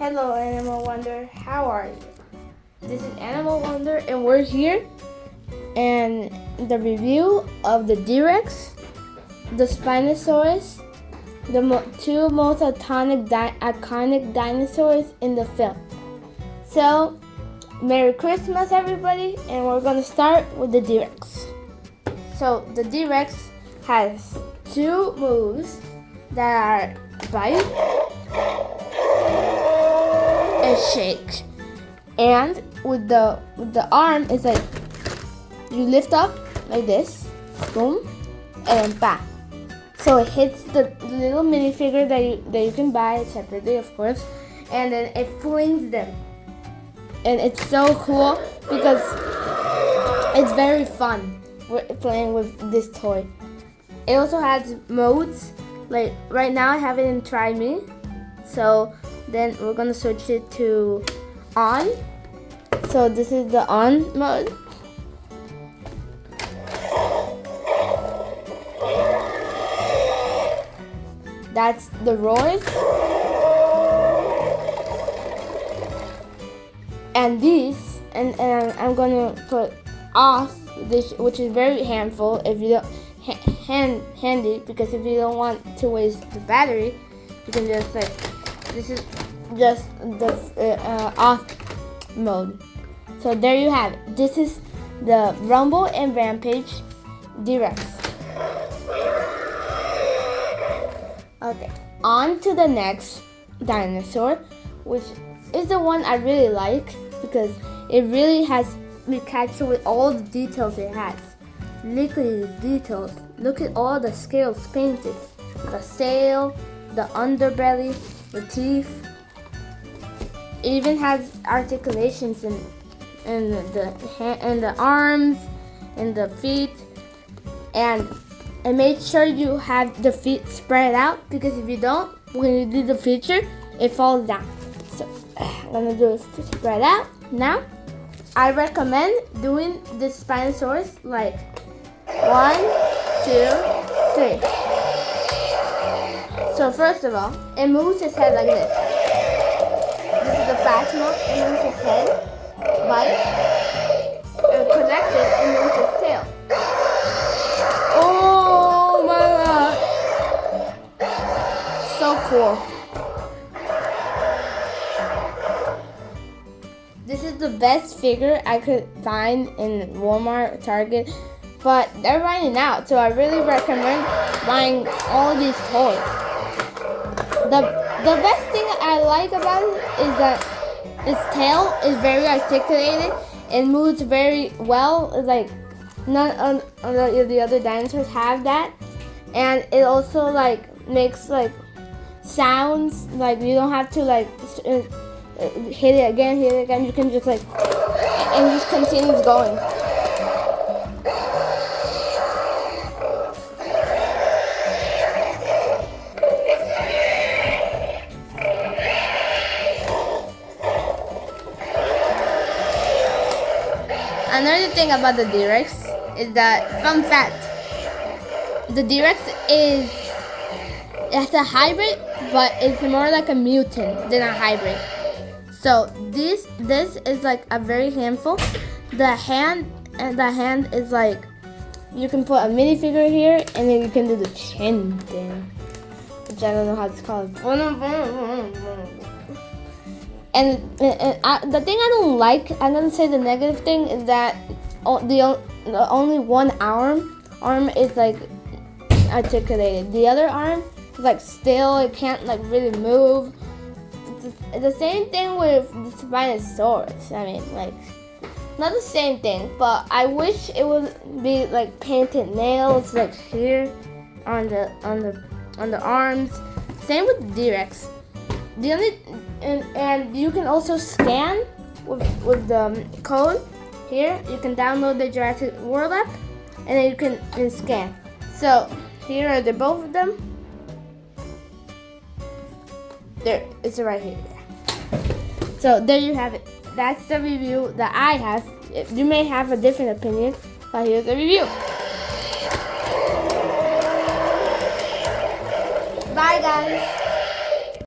Hello Animal Wonder, how are you? This is Animal Wonder and we're here and the review of the T-Rex, the Spinosauras, the two most iconic dinosaurs in the film. So, Merry Christmas everybody, and we're going to start with the T-Rex. So, the T-Rex has two moves that are bite and shake. And with the arm, it's like you lift up like this, boom, and then bam. So it hits the little minifigure that you can buy separately, of course, and then it flings them. And it's so cool because it's very fun playing with this toy. It also has modes. Like right now I have it in Try Me. So then we're gonna switch it to on. So this is the on mode. That's the roars. And these, and I'm gonna put off this, which is very handful if you don't handy, because if you don't want to waste the battery, you can just like, this is just the off mode. So there you have it. This is the Rumble and Rampage T-Rex. Okay, on to the next dinosaur, which is the one I really like because it really has me captured with all the details it has. Look at these details. Look at all the scales painted. The sail, the underbelly, the teeth. It even has articulations in the arms and the feet, and make sure you have the feet spread out, because if you don't, when you do the feature, it falls down. So I'm gonna do it spread out now. I recommend doing this Spinosaurus like 1, 2, 3. So first of all, it moves its head like this. This is the fast mode. It moves its head, bite, and collect it, and moves its tail. Oh my god! So cool. This is the best figure I could find in Walmart, Target, but they're running out, so I really recommend buying all these toys. The best thing I like about it is that its tail is very articulated and moves very well. It's like none of the other dinosaurs have that, and it also like makes like sounds. Like you don't have to like hit it again. You can just like, and it just continues going. Another thing about the T-Rex is that, fun fact, the T-Rex it's a hybrid, but it's more like a mutant than a hybrid. So this is like a very handful. The hand is like, you can put a minifigure here, and then you can do the chin thing, which I don't know how it's called. And the thing I don't like, I'm gonna say the negative thing, is that the only one arm is like articulated. The other arm is like still, it can't like really move. It's the same thing with the Spinosaurus. I mean, like, not the same thing, but I wish it would be like painted nails, like here on the arms. Same with the T-Rex. The only and you can also scan with the code here. You can download the Jurassic World app, and then you can scan. So here are both of them. There, it's right here. So there you have it. That's the review that I have. You may have a different opinion, but here's the review. Bye guys.